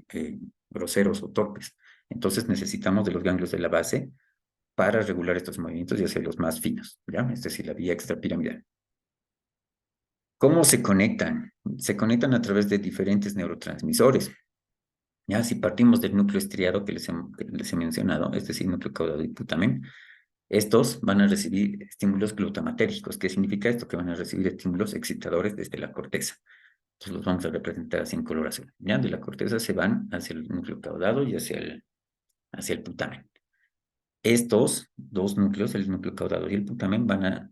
groseros o torpes. Entonces necesitamos de los ganglios de la base para regular estos movimientos y hacerlos más finos, ¿ya? Es decir, la vía extrapiramidal. ¿Cómo se conectan? Se conectan a través de diferentes neurotransmisores. ¿Ya? Si partimos del núcleo estriado que les he mencionado, es decir, núcleo caudado y putamen, estos van a recibir estímulos glutamatérgicos. ¿Qué significa esto? Que van a recibir estímulos excitadores desde la corteza. Entonces los vamos a representar así en color azul. ¿Ya? De la corteza se van hacia el núcleo caudado y hacia el putamen. Estos dos núcleos, el núcleo caudado y el putamen, van a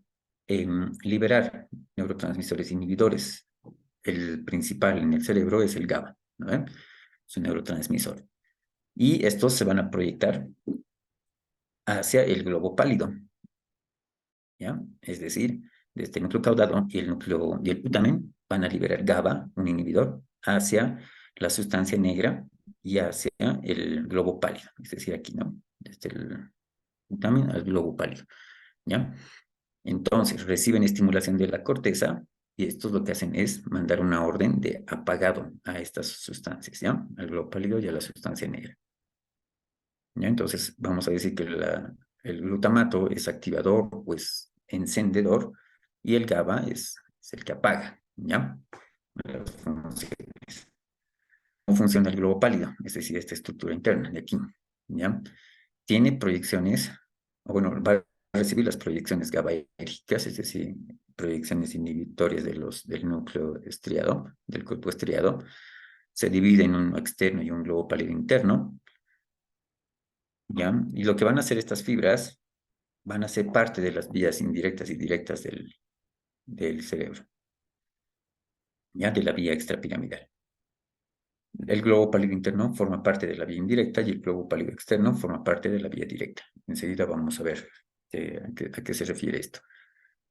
liberar neurotransmisores inhibidores. El principal en el cerebro es el GABA, ¿no? Es un neurotransmisor. Y estos se van a proyectar hacia el globo pálido, ¿ya? Es decir, desde el núcleo caudado y el putamen van a liberar GABA, un inhibidor, hacia la sustancia negra y hacia el globo pálido, es decir, aquí, ¿no? Desde el putamen al globo pálido, ¿ya? Entonces, reciben estimulación de la corteza y estos lo que hacen es mandar una orden de apagado a estas sustancias, ¿ya? Al globo pálido y a la sustancia negra. ¿Ya? Entonces, vamos a decir que el glutamato es activador o es encendedor y el GABA es el que apaga, ¿ya? Las funciones. ¿Cómo funciona el globo pálido? Es decir, esta estructura interna de aquí, ¿ya? Tiene proyecciones, o bueno, va a recibir las proyecciones GABAérgicas, es decir, proyecciones inhibitorias del núcleo estriado, del cuerpo estriado. Se divide en uno externo y un globo pálido interno, ¿ya? Y lo que van a hacer estas fibras van a ser parte de las vías indirectas y directas del cerebro, ¿ya? De la vía extrapiramidal. El globo pálido interno forma parte de la vía indirecta y el globo pálido externo forma parte de la vía directa. Enseguida vamos a ver a qué se refiere esto,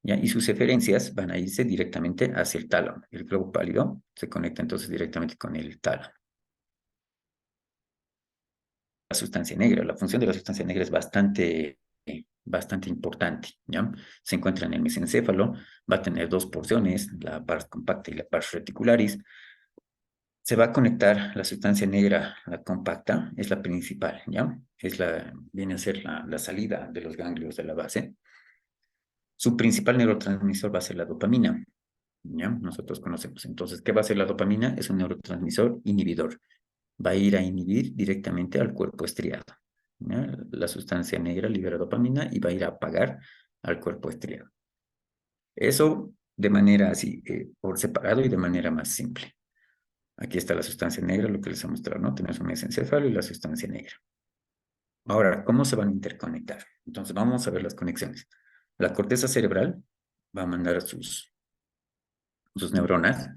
¿ya? Y sus eferencias van a irse directamente hacia el tálamo. El globo pálido se conecta entonces directamente con el tálamo. La sustancia negra, la función de la sustancia negra es bastante importante, ¿ya? Se encuentra en el mesencéfalo, va a tener dos porciones, la pars compacta y la pars reticularis. Se va a conectar la sustancia negra, la compacta, es la principal, ¿ya? Viene a ser la salida de los ganglios de la base. Su principal neurotransmisor va a ser la dopamina, ¿ya? Nosotros conocemos. Entonces, ¿qué va a ser la dopamina? Es un neurotransmisor inhibidor. Va a ir a inhibir directamente al cuerpo estriado, ¿ya? La sustancia negra libera dopamina y va a ir a apagar al cuerpo estriado. Eso de manera así, por separado y de manera más simple. Aquí está la sustancia negra, lo que les he mostrado, ¿no? Tenemos un mesencéfalo y la sustancia negra. Ahora, ¿cómo se van a interconectar? Entonces, vamos a ver las conexiones. La corteza cerebral va a mandar sus neuronas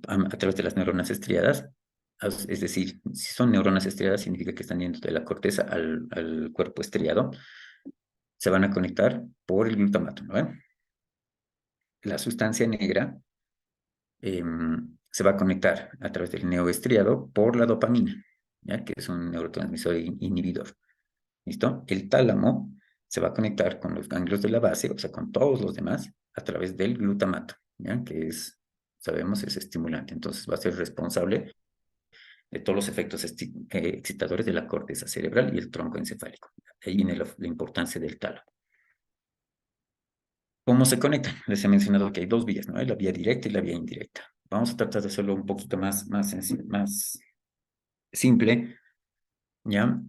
a través de las neuronas estriadas. Es decir, si son neuronas estriadas, significa que están yendo de la corteza al cuerpo estriado. Se van a conectar por el glutamato, ¿no? La sustancia negra se va a conectar a través del neoestriado por la dopamina, ¿ya? Que es un neurotransmisor inhibidor. ¿Listo? El tálamo se va a conectar con los ganglios de la base, o sea, con todos los demás, a través del glutamato, ¿ya? Que sabemos, es estimulante. Entonces va a ser responsable de todos los efectos excitadores de la corteza cerebral y el tronco encefálico. Ahí viene la importancia del tálamo. ¿Cómo se conectan? Les he mencionado que hay dos vías, ¿no? Hay la vía directa y la vía indirecta. Vamos a tratar de hacerlo un poquito más simple, ¿ya?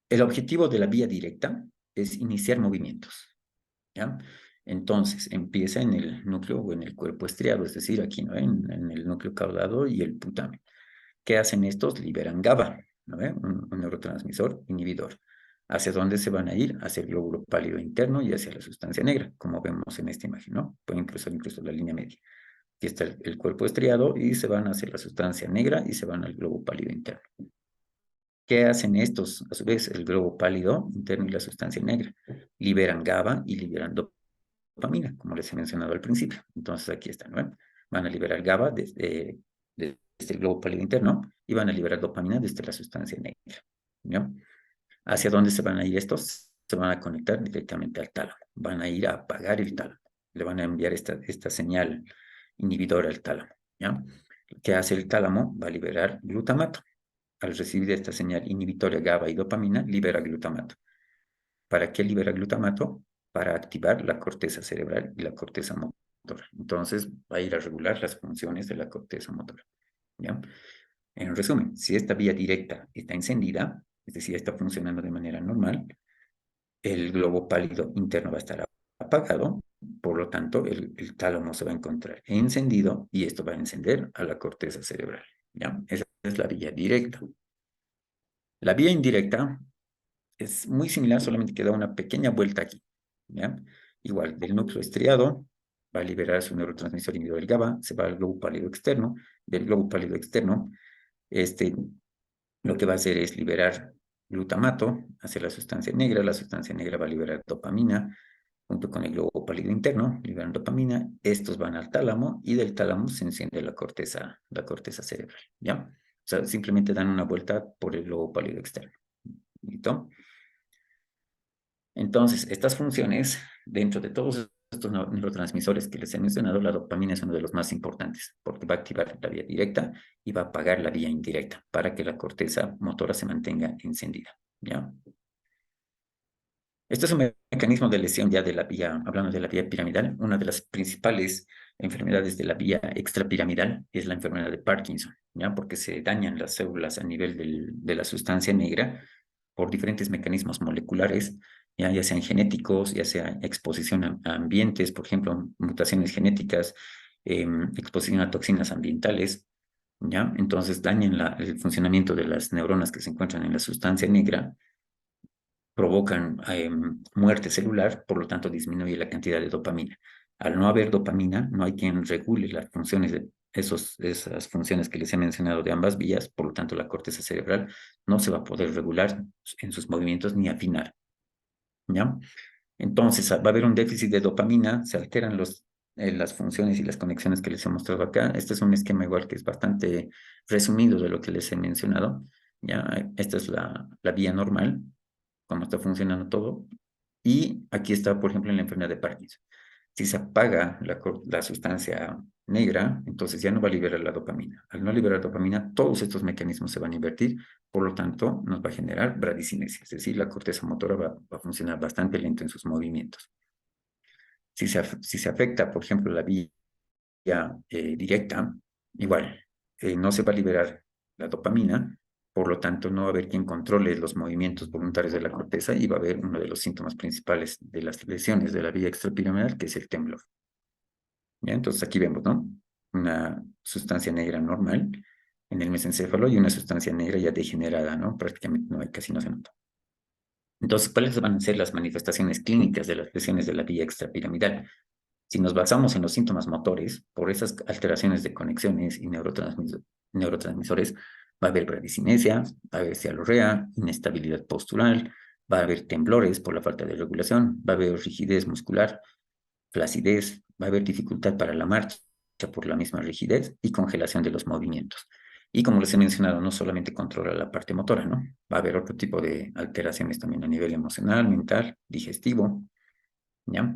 El objetivo de la vía directa es iniciar movimientos, ¿ya? Entonces, empieza en el núcleo o en el cuerpo estriado, es decir, aquí, ¿no? En el núcleo caudado y el putamen. ¿Qué hacen estos? Liberan GABA, ¿no? Un neurotransmisor inhibidor. ¿Hacia dónde se van a ir? Hacia el glóbulo pálido interno y hacia la sustancia negra, como vemos en esta imagen, ¿no? Pueden cruzar incluso la línea media. Aquí está el cuerpo estriado y se van hacia la sustancia negra y se van al globo pálido interno. ¿Qué hacen estos? A su vez, el globo pálido interno y la sustancia negra. Liberan GABA y liberan dopamina, como les he mencionado al principio. Entonces aquí están, ¿no? Van a liberar GABA desde el globo pálido interno y van a liberar dopamina desde la sustancia negra, ¿no? ¿Hacia dónde se van a ir estos? Se van a conectar directamente al tálamo. Van a ir a apagar el tálamo. Le van a enviar esta señal inhibidora al tálamo, ¿ya? ¿Qué hace el tálamo? Va a liberar glutamato. Al recibir esta señal inhibitoria GABA y dopamina, libera glutamato. ¿Para qué libera glutamato? Para activar la corteza cerebral y la corteza motora. Entonces, va a ir a regular las funciones de la corteza motora, ¿ya? En resumen, si esta vía directa está encendida, es decir, está funcionando de manera normal, el globo pálido interno va a estar apagado, por lo tanto, el tálamo se va a encontrar encendido y esto va a encender a la corteza cerebral, ¿ya? Esa es la vía directa. La vía indirecta es muy similar, solamente que da una pequeña vuelta aquí, ¿ya? Igual, del núcleo estriado va a liberar su neurotransmisor inhibidor del GABA, se va al globo pálido externo, del globo pálido externo, lo que va a hacer es liberar glutamato hacia la sustancia negra va a liberar dopamina, junto con el globo pálido interno, liberan dopamina, estos van al tálamo y del tálamo se enciende la corteza cerebral, ¿ya? O sea, simplemente dan una vuelta por el globo pálido externo, ¿listo? Entonces, estas funciones, dentro de todos estos neurotransmisores que les he mencionado, la dopamina es uno de los más importantes, porque va a activar la vía directa y va a apagar la vía indirecta para que la corteza motora se mantenga encendida, ¿ya? Este es un mecanismo de lesión ya de la vía, hablando de la vía piramidal. Una de las principales enfermedades de la vía extrapiramidal es la enfermedad de Parkinson, ¿ya? Porque se dañan las células a nivel de la sustancia negra por diferentes mecanismos moleculares, ya sean genéticos, ya sea exposición a ambientes, por ejemplo, mutaciones genéticas, exposición a toxinas ambientales, ¿ya? Entonces dañan el funcionamiento de las neuronas que se encuentran en la sustancia negra, provocan muerte celular, por lo tanto disminuye la cantidad de dopamina. Al no haber dopamina, no hay quien regule las funciones de esas funciones que les he mencionado de ambas vías, por lo tanto la corteza cerebral no se va a poder regular en sus movimientos ni afinar, ¿ya? Entonces va a haber un déficit de dopamina, se alteran las funciones y las conexiones que les he mostrado acá. Este es un esquema igual que es bastante resumido de lo que les he mencionado, ¿ya? Esta es la vía normal, cómo está funcionando todo. Y aquí está, por ejemplo, en la enfermedad de Parkinson. Si se apaga la sustancia negra, entonces ya no va a liberar la dopamina. Al no liberar dopamina, todos estos mecanismos se van a invertir, por lo tanto, nos va a generar bradicinesia, es decir, la corteza motora va a funcionar bastante lento en sus movimientos. Si se afecta, por ejemplo, la vía directa, igual, no se va a liberar la dopamina, por lo tanto no va a haber quien controle los movimientos voluntarios de la corteza y va a haber uno de los síntomas principales de las lesiones de la vía extrapiramidal, que es el temblor. ¿Ya? Entonces aquí vemos, ¿no? Una sustancia negra normal en el mesencéfalo y una sustancia negra ya degenerada, ¿no? Prácticamente casi no se nota. Entonces, ¿cuáles van a ser las manifestaciones clínicas de las lesiones de la vía extrapiramidal? Si nos basamos en los síntomas motores, por esas alteraciones de conexiones y neurotransmisores, va a haber bradicinesia, va a haber cialorrea, inestabilidad postural, va a haber temblores por la falta de regulación, va a haber rigidez muscular, flacidez, va a haber dificultad para la marcha por la misma rigidez y congelación de los movimientos. Y como les he mencionado, no solamente controla la parte motora, ¿no? Va a haber otro tipo de alteraciones también a nivel emocional, mental, digestivo, ¿ya?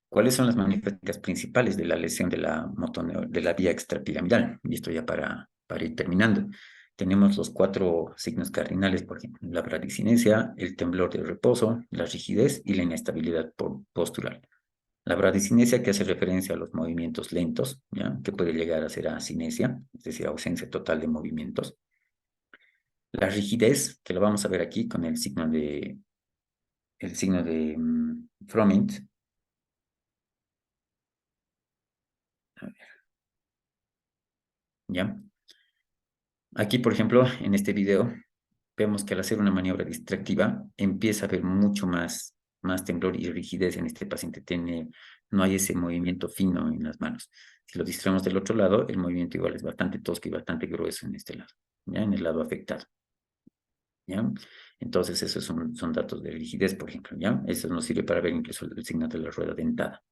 ¿Cuáles son las manifestaciones principales de la lesión de de la vía extrapiramidal? Y esto ya para ir terminando. Tenemos los 4 signos cardinales, por ejemplo, la bradicinesia, el temblor de reposo, la rigidez y la inestabilidad postural. La bradicinesia, que hace referencia a los movimientos lentos, ¿ya? Que puede llegar a ser asinesia, es decir, ausencia total de movimientos. La rigidez, que lo vamos a ver aquí con el signo de Froment. A ver, ¿ya? Aquí, por ejemplo, en este video, vemos que al hacer una maniobra distractiva, empieza a haber mucho más temblor y rigidez en este paciente. No hay ese movimiento fino en las manos. Si lo distraemos del otro lado, el movimiento igual es bastante tosco y bastante grueso en este lado, ¿ya? En el lado afectado, ¿ya? Entonces, esos son datos de rigidez, por ejemplo, ¿ya? Eso nos sirve para ver incluso el signo de la rueda dentada.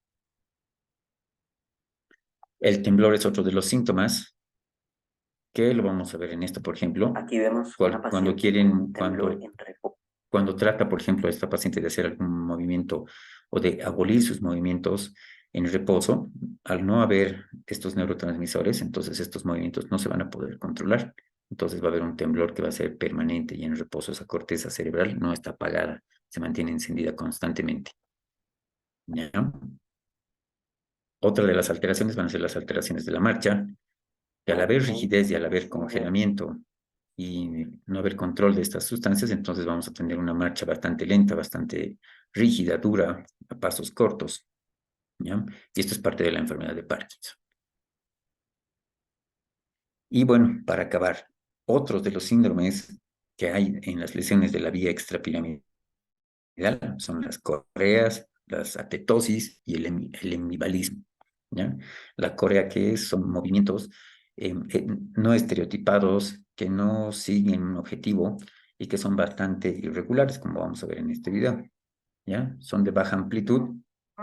El temblor es otro de los síntomas que lo vamos a ver en esto, por ejemplo. Aquí vemos Cuando trata, por ejemplo, a esta paciente de hacer algún movimiento o de abolir sus movimientos en reposo, al no haber estos neurotransmisores, entonces estos movimientos no se van a poder controlar. Entonces va a haber un temblor que va a ser permanente y en reposo esa corteza cerebral no está apagada, se mantiene encendida constantemente. ¿Ya? Otra de las alteraciones van a ser las alteraciones de la marcha, que al haber rigidez y al haber congelamiento y no haber control de estas sustancias, entonces vamos a tener una marcha bastante lenta, bastante rígida, dura, a pasos cortos, ¿ya? Y esto es parte de la enfermedad de Parkinson. Y bueno, para acabar, otros de los síndromes que hay en las lesiones de la vía extrapiramidal son las coreas, las atetosis y el hemibalismo, ¿ya? La corea, que son movimientos no estereotipados, que no siguen un objetivo y que son bastante irregulares, como vamos a ver en este video, ¿ya? Son de baja amplitud,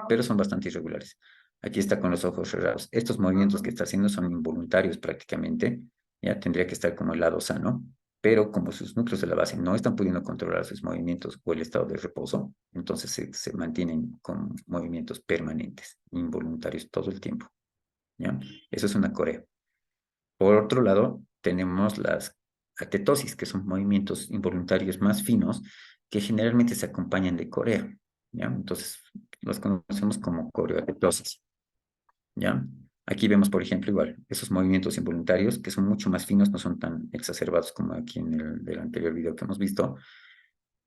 pero son bastante irregulares. Aquí está con los ojos cerrados. Estos movimientos que está haciendo son involuntarios prácticamente, ¿ya? Tendría que estar como el lado sano, pero como sus núcleos de la base no están pudiendo controlar sus movimientos o el estado de reposo, entonces se mantienen con movimientos permanentes, involuntarios todo el tiempo, ¿ya? Eso es una corea. Por otro lado, tenemos las atetosis, que son movimientos involuntarios más finos que generalmente se acompañan de corea, ¿ya? Entonces, los conocemos como coreoatetosis, ¿ya? Aquí vemos, por ejemplo, igual, esos movimientos involuntarios que son mucho más finos, no son tan exacerbados como aquí en el anterior video que hemos visto.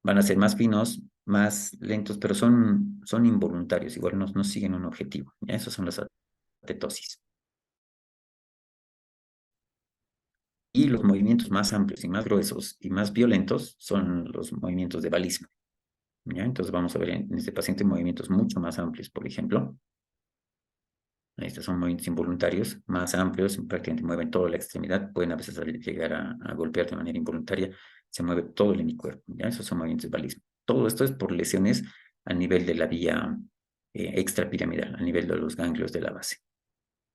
Van a ser más finos, más lentos, pero son involuntarios, igual no siguen un objetivo, ¿ya? Esas son las atetosis. Y los movimientos más amplios y más gruesos y más violentos son los movimientos de balismo, ¿ya? Entonces vamos a ver en este paciente movimientos mucho más amplios, por ejemplo. Estos son movimientos involuntarios, más amplios, prácticamente mueven toda la extremidad, pueden a veces llegar a golpear de manera involuntaria, se mueve todo el hemicuerpo, ¿ya? Esos son movimientos de balismo. Todo esto es por lesiones a nivel de la vía extrapiramidal, a nivel de los ganglios de la base.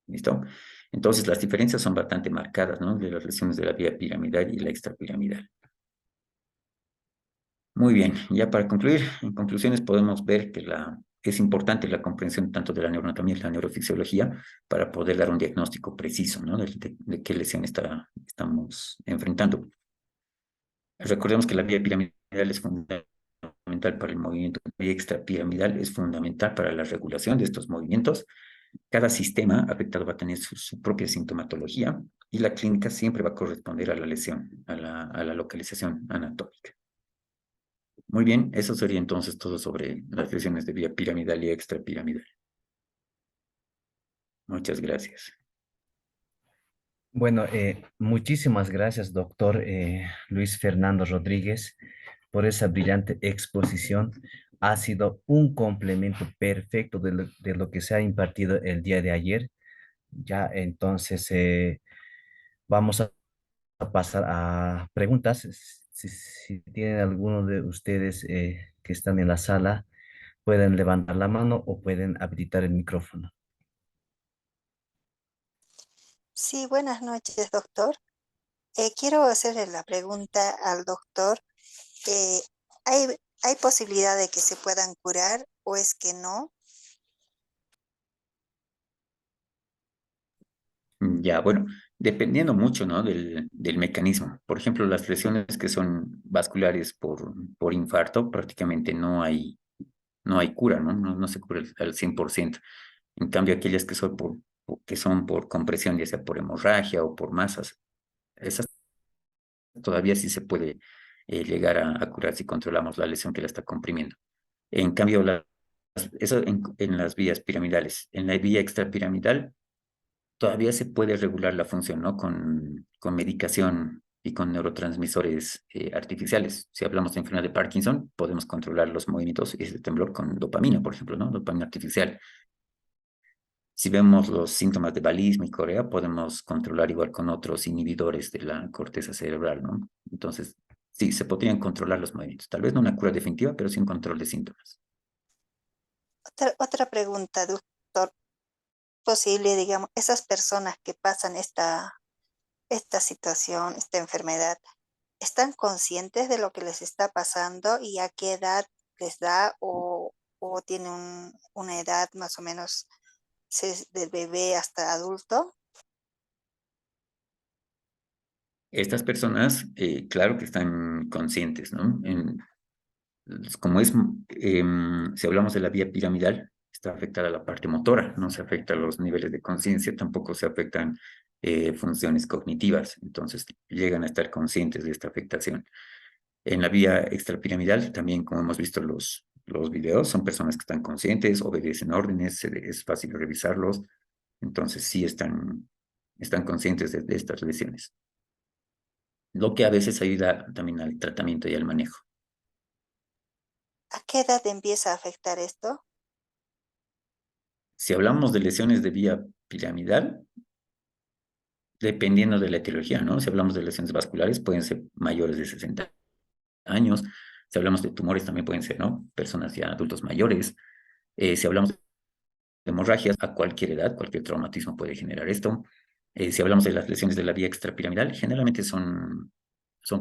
¿Listo? Entonces, las diferencias son bastante marcadas, ¿no? De las lesiones de la vía piramidal y la extrapiramidal. Muy bien, ya para concluir, en conclusiones podemos ver que es importante la comprensión tanto de la neuroanatomía y la neurofisiología para poder dar un diagnóstico preciso, ¿no? De qué lesión estamos enfrentando. Recordemos que la vía piramidal es fundamental para el movimiento, la vía extrapiramidal es fundamental para la regulación de estos movimientos. Cada sistema afectado va a tener su propia sintomatología y la clínica siempre va a corresponder a la lesión, a la localización anatómica. Muy bien, eso sería entonces todo sobre las lesiones de vía piramidal y extrapiramidal. Muchas gracias. Bueno, muchísimas gracias, doctor Luis Fernando Rodríguez, por esa brillante exposición. Ha sido un complemento perfecto de lo que se ha impartido el día de ayer. Ya, entonces, vamos a pasar a preguntas. Si tienen alguno de ustedes que están en la sala, pueden levantar la mano o pueden habilitar el micrófono. Sí, buenas noches, doctor. Quiero hacerle la pregunta al doctor. eh, ¿hay posibilidad de que se puedan curar o es que no? Ya, bueno, dependiendo mucho, ¿no? Del mecanismo. Por ejemplo, las lesiones que son vasculares por infarto, prácticamente no hay no hay cura, ¿no? No se cura al 100%. En cambio, aquellas que son por compresión, ya sea por hemorragia o por masas, esas todavía sí se puede llegar a curar si controlamos la lesión que la está comprimiendo. En cambio, eso en las vías piramidales. En la vía extrapiramidal todavía se puede regular la función, ¿no? Con medicación y con neurotransmisores artificiales. Si hablamos de enfermedad de Parkinson, podemos controlar los movimientos y ese temblor con dopamina, por ejemplo, ¿no? Dopamina artificial. Si vemos los síntomas de balismo y corea, podemos controlar igual con otros inhibidores de la corteza cerebral, ¿no? Entonces, sí, se podrían controlar los movimientos. Tal vez no una cura definitiva, pero sí un control de síntomas. Otra pregunta, doctor. Posible, digamos, esas personas que pasan esta situación, esta enfermedad, ¿están conscientes de lo que les está pasando y a qué edad les da o tienen una edad más o menos del bebé hasta adulto? Estas personas, claro que están conscientes, ¿no? Como si hablamos de la vía piramidal, está afectada la parte motora, no se afecta los niveles de conciencia, tampoco se afectan funciones cognitivas, entonces llegan a estar conscientes de esta afectación. En la vía extrapiramidal, también como hemos visto los videos, son personas que están conscientes, obedecen órdenes, es fácil revisarlos, entonces sí están conscientes de estas lesiones, lo que a veces ayuda también al tratamiento y al manejo. ¿A qué edad empieza a afectar esto? Si hablamos de lesiones de vía piramidal, dependiendo de la etiología, ¿no? Si hablamos de lesiones vasculares, pueden ser mayores de 60 años. Si hablamos de tumores, también pueden ser, ¿no? Personas ya adultos mayores. Si hablamos de hemorragias, a cualquier edad, cualquier traumatismo puede generar esto. Si hablamos de las lesiones de la vía extrapiramidal, generalmente son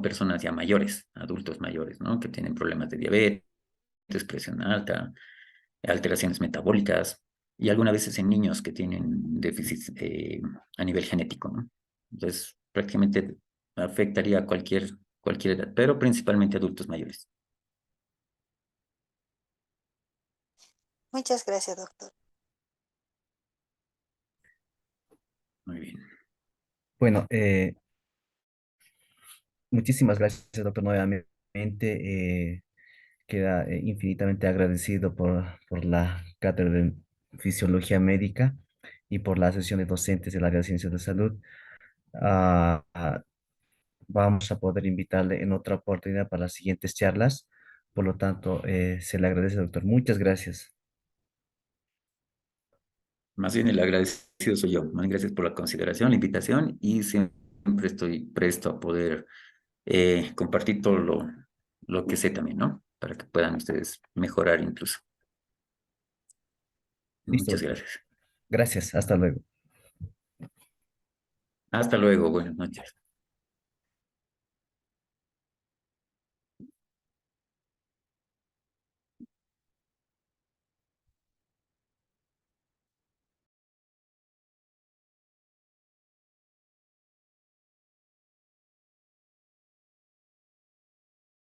personas ya mayores, adultos mayores, ¿no? Que tienen problemas de diabetes, presión alta, alteraciones metabólicas y algunas veces en niños que tienen déficit a nivel genético, ¿no? Entonces, prácticamente afectaría a cualquier edad, pero principalmente adultos mayores. Muchas gracias, doctor. Muy bien. Bueno, muchísimas gracias, doctor, nuevamente. Queda infinitamente agradecido por la cátedra de Fisiología Médica y por la sesión de docentes del área de Ciencias de Salud. Ah, ah, Vamos a poder invitarle en otra oportunidad para las siguientes charlas. Por lo tanto, se le agradece, doctor. Muchas gracias. Más bien el agradecido soy yo. Más gracias por la consideración, la invitación y siempre estoy presto a poder compartir todo lo que sé también, ¿no? Para que puedan ustedes mejorar incluso. Listo, Muchas doctor. gracias. Gracias. Hasta luego. Hasta luego. Buenas noches.